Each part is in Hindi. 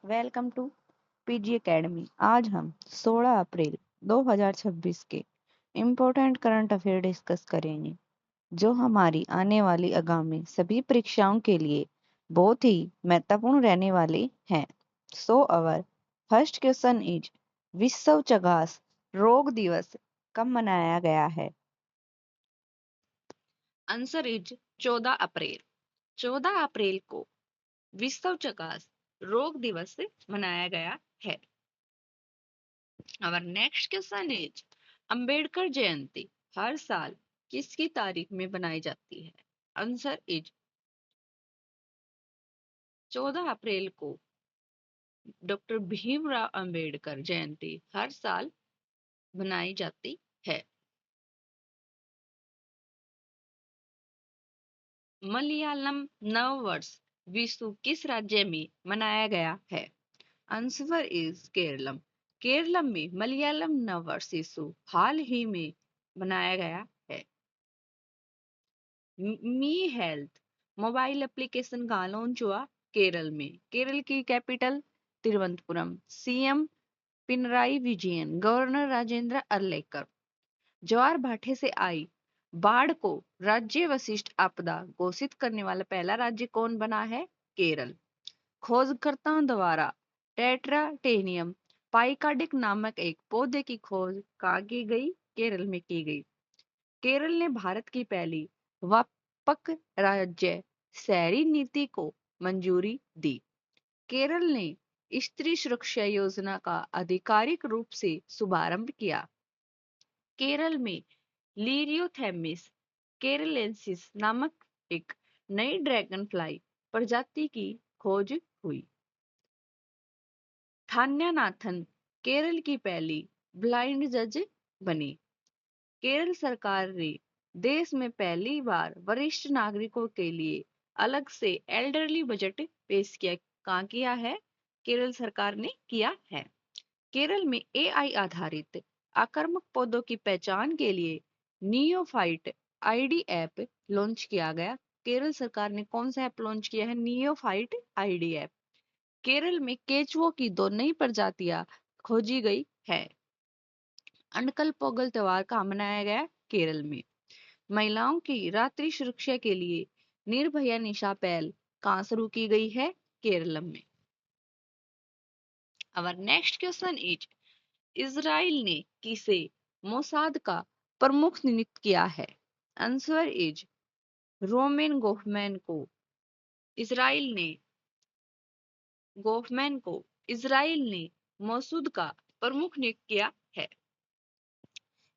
Welcome to PG academy. आज हम 16 अप्रैल 2026 के इम्पोर्टेंट करंट अफेयर डिस्कस करेंगे, जो हमारी आने वाली आगामी सभी परीक्षाओं के लिए बहुत ही महत्वपूर्ण रहने वाले हैं। सो अवर फर्स्ट क्वेश्चन इज, विश्व चगास रोग दिवस कब मनाया गया है? आंसर इज 14 अप्रैल। 14 अप्रैल को विश्व चगास रोग दिवस मनाया गया है। Our next question is, Ambedkar Jayanti हर साल किसकी तारीख में बनाई जाती है? आंसर इज 14 अप्रैल को डॉक्टर भीमराव अंबेडकर जयंती हर साल बनाई जाती है। मलयालम नव वर्ष विश्व किस राज्य में मनाया गया है? Answer is Keralam. केरलम में मलयालम नव वर्ष विश्व हाल ही में मनाया गया है। मी हेल्थ मोबाइल एप्लीकेशन का लॉन्च हुआ केरल में। केरल की capital Thiruvananthapuram. CM Pinarayi Vijayan, governor Rajendra Arlekar. ज्वार भाटे से आई बाढ़ को राज्य वशिष्ठ आपदा घोषित करने वाला पहला राज्य कौन बना है? केरल। खोजकर्ताओं द्वारा टेट्राटेनियम पाइकार्डिक नामक एक पौधे की खोज कहाँ की गई? केरल में की गई। केरल ने भारत की पहली व्यापक राज्य शहरी नीति को मंजूरी दी। केरल ने स्त्री सुरक्षा योजना का आधिकारिक रूप से शुभारंभ किया। केरल में लीरियोथेमिस केरलेंसिस नामक एक नई ड्रैगन फ्लाई प्रजाति की खोज हुई। थान्यानाथन केरल की पहली ब्लाइंड जज बनी। केरल सरकार ने देश में पहली बार वरिष्ठ नागरिकों के लिए अलग से एल्डरली बजट पेश किया। कहाँ किया है? केरल सरकार ने किया है। केरल में एआई आधारित आक्रामक पौधों की पहचान के लिए नियोफाइट आईडी ऐप लॉन्च किया गया। केरल सरकार ने कौन सा ऐप लॉन्च किया है? Neophyte ID app. केरल में केचुओं की 2 नई प्रजातियां खोजी गई है। अनकल पोंगल त्योहार कहाँ मनाया गया? केरल में। महिलाओं की रात्रि सुरक्षा के लिए निर्भया निशा पहल कहाँ शुरू की गई है? केरल में। Our next question is, Israel ने किसे मोसाद का प्रमुख नियुक्त किया है? आंसर इज रोमेन गोफमैन को। इजराइल ने इजराइल ने मोसूद का प्रमुख नियुक्त किया है।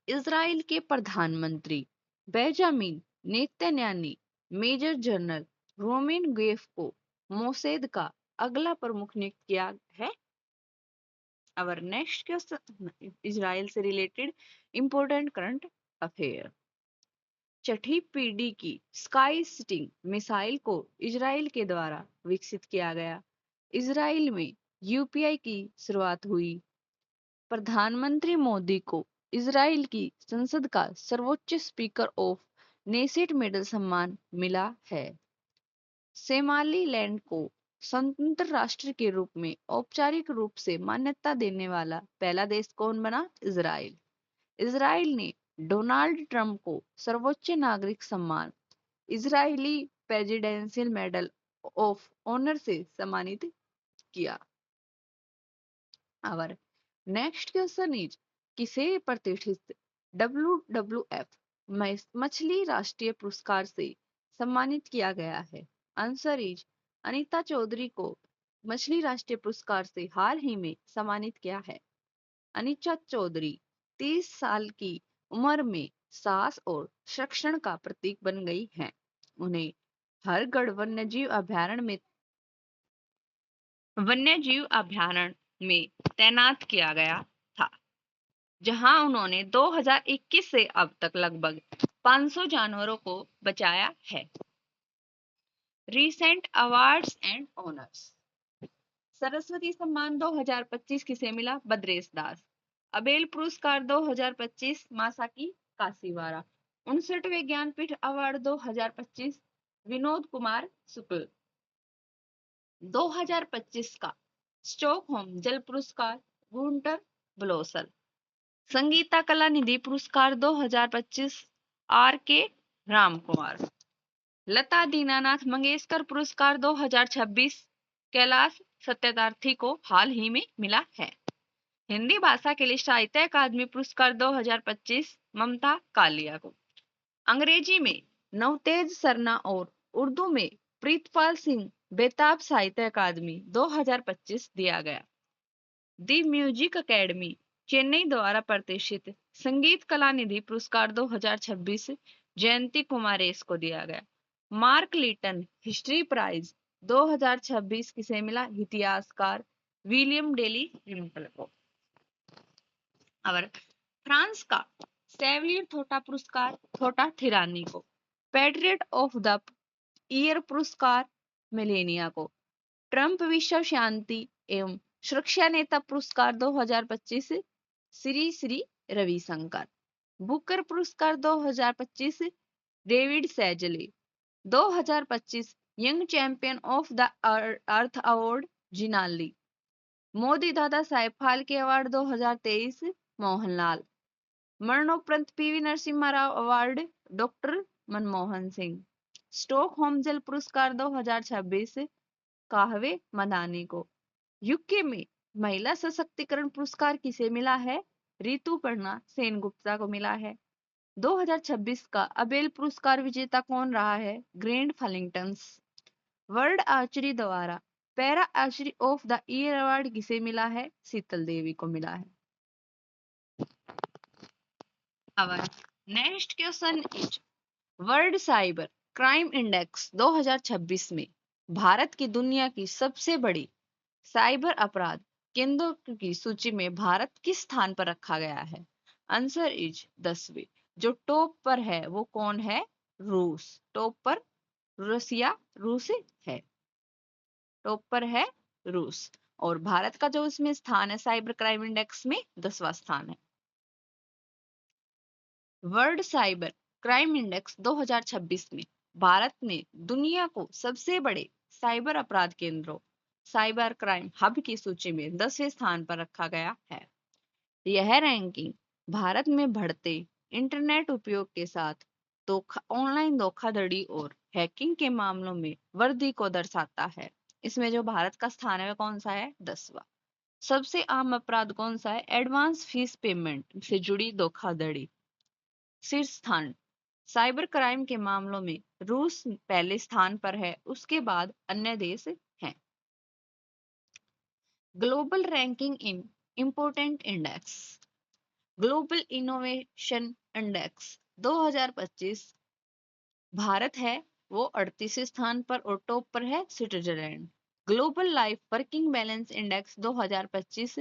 इजराइल के प्रधानमंत्री बेंजामिन नेतन्याहू ने मेजर जनरल रोमेन गोफ को मोसाद का अगला प्रमुख नियुक्त किया है। Our next question, इजराइल से रिलेटेड इंपॉर्टेंट करंट अफेयर। छठी पीढ़ी की स्काई सिटिंग मिसाइल को इजराइल के द्वारा विकसित किया गया। इजराइल में यूपीआई की शुरुआत हुई। प्रधानमंत्री मोदी को इजराइल की संसद का सर्वोच्च स्पीकर ऑफ नेसेट मेडल सम्मान मिला है। सोमालीलैंड को स्वतंत्र राष्ट्र के रूप में औपचारिक रूप से मान्यता देने वाला पहला देश कौन बना? इजराइल। इजराइल ने डोनाल्ड ट्रंप को सर्वोच्च नागरिक सम्मान Israeli presidential medal of honour से सम्मानित किया। Our next question is, किसे प्रतिष्ठित WWF मछली राष्ट्रीय पुरस्कार से सम्मानित किया गया है? आंसर इज अनीता चौधरी को मछली राष्ट्रीय पुरस्कार से हाल ही में सम्मानित किया है। अनीता चौधरी 30 साल की उम्र में साहस और संरक्षण का प्रतीक बन गई हैं। उन्हें हरगढ़ वन्यजीव अभयारण्य में तैनात किया गया था, जहां उन्होंने 2021 से अब तक लगभग 500 जानवरों को बचाया है। Recent awards and honours. Saraswati सम्मान 2025 किसे मिला? बद्रेश दास। अबेल पुरस्कार 2025 मासाकी काशीवारा। 59वें ज्ञानपीठ अवार्ड 2025 विनोद कुमार शुक्ल। 2025 का स्टॉकहोम जल पुरस्कार गुंटर ब्लोसर। संगीता कला निधि पुरस्कार 2025 आर के रामकुमार। लता दीनानाथ मंगेशकर पुरस्कार 2026 कैलाश सत्यार्थी को हाल ही में मिला है। हिंदी भाषा के लिए साहित्य अकादमी पुरस्कार 2025 ममता कालिया को। अंग्रेजी में नवतेज सरना और उर्दू में प्रीतपाल सिंह बेताब साहित्य अकादमी 2025 दिया गया। दी म्यूजिक एकेडमी चेन्नई द्वारा प्रतिष्ठित संगीत कला निधि पुरस्कार 2026 जयंती कुमारेश को दिया गया। मार्क लीटन हिस्ट्री प्राइज 2026 किसे मिला? इतिहासकार विलियम डेली रिम्पल को। और फ्रांस का सेवियर थोटा पुरस्कार थोटा थिरानी को। पैट्रियट ऑफ द ईयर पुरस्कार मेलेनिया को। ट्रंप विश्व शांति एवं सुरक्षा नेता पुरस्कार 2025 श्री श्री रविशंकर। बुकर पुरस्कार 2025 David Szalay. 2025 young champion of the earth award Jinali. Mody Dada Saheb Phalke award 2023 Mohanlal. मरणोपरांत PV Narasimha Rao award doctor Manmohan Singh. Stockholm जल पुरस्कार 2026 काहवे मदानी को। यूके में महिला सशक्तिकरण पुरस्कार किसे मिला है? ऋतुपर्णा सेनगुप्ता को मिला है। 2026 का अबेल पुरस्कार विजेता कौन रहा है? ग्रैंड फलिंगटन्स। वर्ल्ड आर्चरी द्वारा para archery of the year award किसे मिला है? शीतल देवी को मिला है। Our next question is world cyber crime index 2026 में भारत की दुनिया की सबसे बड़ी साइबर अपराध केंद्रों की सूची में भारत किस स्थान पर रखा गया है? आंसर इज 10वें। जो टॉप पर है वो कौन है? रूस। टॉप पर रसिया रूस है। टॉप पर है रूस। और भारत का जो इसमें स्थान है साइबर क्राइम इंडेक्स में 10वां स्थान है। वर्ल्ड साइबर क्राइम इंडेक्स 2026 में भारत ने दुनिया को सबसे बड़े साइबर अपराध केंद्रों साइबर क्राइम हब की सूची में 10वें स्थान पर रखा गया है। यह रैंकिंग भारत में बढ़ते इंटरनेट उपयोग के साथ ऑनलाइन धोखाधड़ी और हैकिंग के मामलों में वृद्धि को दर्शाता है। इसमें जो भारत का स्थान है वह कौन सा है? 10वां। सबसे आम अपराध कौन सा है? एडवांस फीस पेमेंट से जुड़ी धोखाधड़ी। शीर्ष स्थान साइबर क्राइम के मामलों में रूस पहले स्थान पर है, उसके बाद अन्य देश हैं। Global ranking in important index. Global innovation index 2025 Bharat है वो 38वें स्थान पर और टॉप पर है Switzerland. Global life working balance index 2025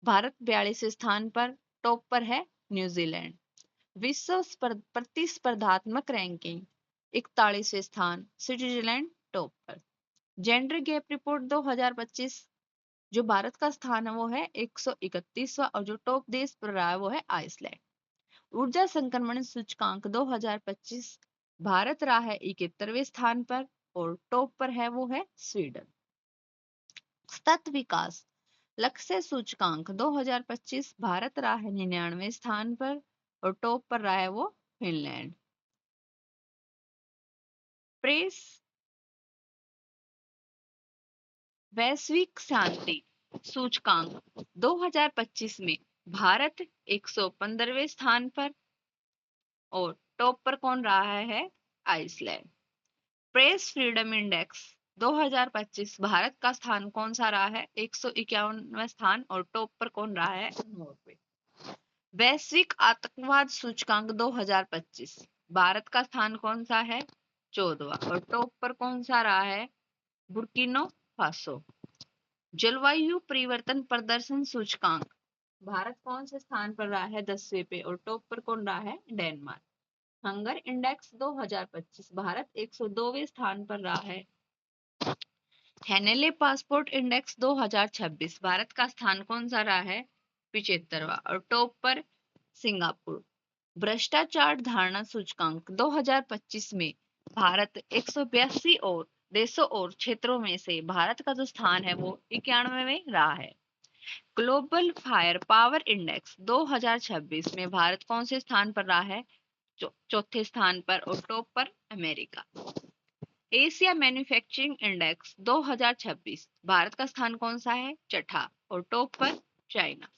Bharat 42वें स्थान पर, टॉप पर है न्यूजीलैंड। विश्व प्रतिस्पर्धात्मक रैंकिंग 41वें स्थान स्विट्जरलैंड टॉप पर। जेंडर गैप रिपोर्ट 2025 जो भारत का स्थान है वो है 131वां और जो टॉप देश पर रहा है वो है आइसलैंड। ऊर्जा संक्रमण सूचकांक 2025 भारत रहा है 71वें स्थान पर और टॉप पर है वो है स्वीडन। सतत विकास लक्ष्य सूचकांक 2025 भारत रहा है 99वें स्थान पर और टॉप पर रहा है वो फिनलैंड। प्रेस वैश्विक शांति सूचकांक 2025 में भारत 115वें स्थान पर और टॉप पर कौन रहा है? Iceland. Press freedom index 2025 Bharat का स्थान कौन सा रहा है? 151वां स्थान और टॉप पर कौन रहा है? नॉर्वे। वैश्विक आतंकवाद सूचकांक 2025 भारत का स्थान कौन सा है? 14वां और टॉप पर कौन सा रहा है? बुर्किनो फासो। जलवायु परिवर्तन प्रदर्शन सूचकांक भारत कौन से स्थान पर रहा है? 10वें पे और टॉप पर कौन रहा है? डेनमार्क। हंगर इंडेक्स 2025 भारत 102वें स्थान पर रहा है। हेनेले पासपोर्ट इंडेक्स 2026 भारत का स्थान कौन सा रहा है? 75वां और टॉप पर सिंगापुर। भ्रष्टाचार धारणा सूचकांक 2025 में भारत 182 और देशों और क्षेत्रों में से भारत का जो स्थान है वो 91 में रहा है। ग्लोबल फायर पावर इंडेक्स 2026 में भारत कौन से स्थान पर रहा है? चौथे स्थान पर, और टॉप पर America. Asia manufacturing index 2026 Bharat का स्थान कौन सा है? छठा, और टॉप पर China.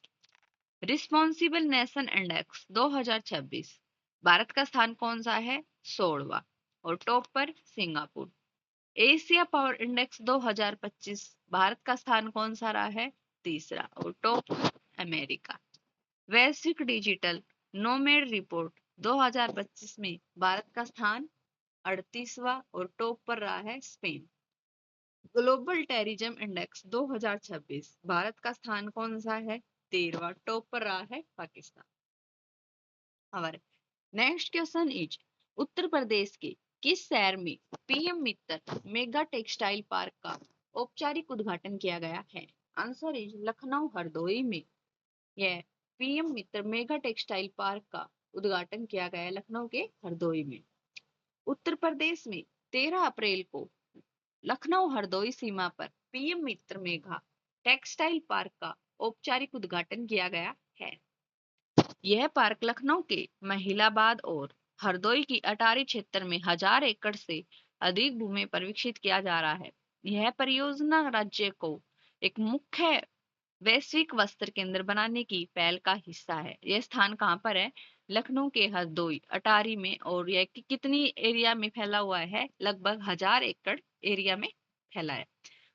Responsible nation index 2026 Bharat का स्थान कौन सा है? 16वां, और टॉप पर Singapore. Asia power index 2025 Bharat का स्थान कौन सा रहा है? तीसरा, और टॉप अमेरिका। वैश्विक डिजिटल नोमेड रिपोर्ट 2025 में भारत का स्थान 38वां, और टॉप पर रहा है Spain. Global terrorism index 2026 Bharat का स्थान कौन सा है? 13वां, टॉप पर रहा है पाकिस्तान। और next question is, Uttar Pradesh के किस शहर में पीएम मित्र मेगा टेक्सटाइल पार्क का औपचारिक उद्घाटन किया गया है? आंसर इज लखनऊ हरदोई में यह पीएम मित्र मेगा टेक्सटाइल पार्क का उद्घाटन किया गया है लखनऊ के हरदोई में। उत्तर प्रदेश में 13 अप्रैल को लखनऊ हरदोई सीमा पर पीएम मित्र मेगा टेक्सटाइल पार्क का औपचारिक उद्घाटन किया गया है। यह पार्क लखनऊ के महिलाबाद और हरदोई की अटारी क्षेत्र में 1000 एकड़ से अधिक भूमि पर विकसित किया जा रहा है। यह परियोजना राज्य को एक मुख्य वैश्विक वस्त्र केंद्र बनाने की पहल का हिस्सा है। यह स्थान कहाँ पर है? लखनऊ के हरदोई अटारी में। और यह कितनी एरिया में फैला हुआ है? लगभग 1000 एकड़ एरिया में फैला है।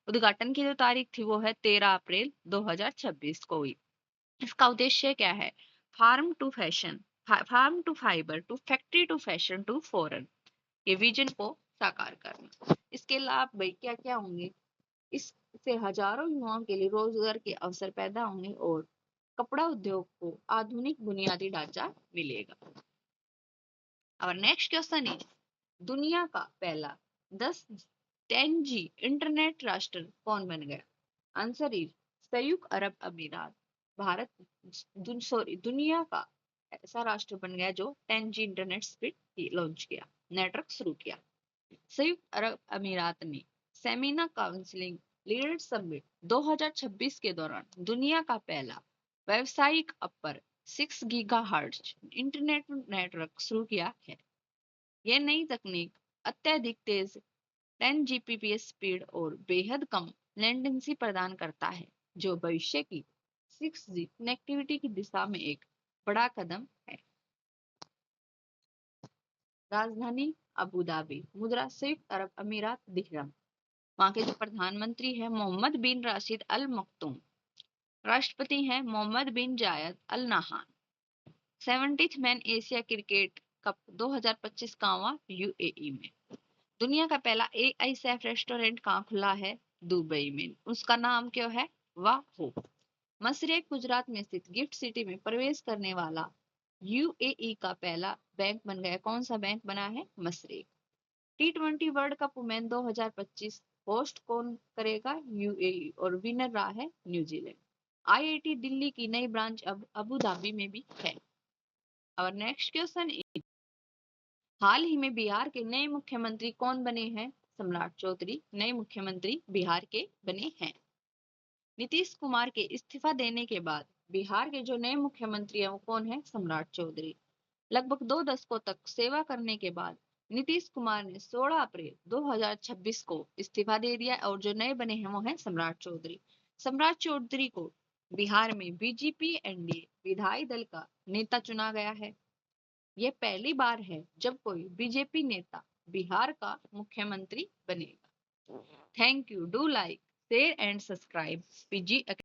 उद्घाटन की जो तारीख थी वो है 13 अप्रैल 2026 को हुई। इसका उद्देश्य क्या है? Farm to fashion, farm to fibre to factory to fashion to foreign के विजन को साकार करना। इसके लाभ भाई क्या क्या होंगे? इससे हजारों युवाओं के लिए रोजगार के अवसर पैदा होंगे और कपड़ा उद्योग को आधुनिक बुनियादी ढांचा मिलेगा। और नेक्स्ट क्वेश्चन इज, दुनिया का पहला 10G इंटरनेट राष्ट्र कौन बन गया? आंसर इज संयुक्त अरब अमीरात। भारत दुनिया का ऐसा राष्ट्र बन गया जो 10G इंटरनेट स्पीड लॉन्च किया, नेटवर्क शुरू किया। संयुक्त अरब अमीरात में सेमिना काउंसिलिंग लीडर समिट 2026 के दौरान दुनिया का पहला व्यावसायिक अपर 6 गीगाहर्ट्ज इंटरनेट नेटवर्क शुरू किया है। यह नई तकनीक अत्यधिक तेज 10 Gbps स्पीड और बेहद कम लेटेंसी प्रदान करता है, जो भविष्य की 6G कनेक्टिविटी की दिशा में एक बड़ा कदम है। राजधानी अबू धाबी, मुद्रा संयुक्त अरब अमीरात दिरहम। वहां के जो प्रधानमंत्री है मोहम्मद बिन राशिद अल मखतूम। राष्ट्रपति हैं मोहम्मद बिन जायद अल नहान। 70th man Asia cricket cup 2025 कहाँ? यूएई में। दुनिया का पहला एआई सेफ रेस्टोरेंट कहाँ खुला है? दुबई में। उसका नाम क्या है? वाहो। मशरक गुजरात में स्थित गिफ्ट सिटी में प्रवेश करने वाला यूएई का पहला बैंक बन गया। कौन सा बैंक बना है? Mashrak. T20 world cup women 2025 host कौन करेगा? यूएई, और विनर रहा है न्यूजीलैंड। आईआईटी दिल्ली की नई ब्रांच अब अबू धाबी में भी है। और नेक्स्ट क्वेश्चन, हाल ही में बिहार के नए मुख्यमंत्री कौन बने हैं? सम्राट चौधरी नए मुख्यमंत्री बिहार के बने हैं। नीतीश कुमार के इस्तीफा देने के बाद बिहार के जो नए मुख्यमंत्री हैं वो कौन है? सम्राट चौधरी। लगभग 2 दशकों तक सेवा करने के बाद नीतीश कुमार ने 16 अप्रैल 2026 को इस्तीफा दे दिया और जो नए बने हैं वो हैं सम्राट चौधरी। सम्राट चौधरी को बिहार में बीजेपी एनडीए विधायी दल का नेता चुना गया है। यह पहली बार है जब कोई बीजेपी नेता बिहार का मुख्यमंत्री बनेगा। Thank you. Do like, share and subscribe PG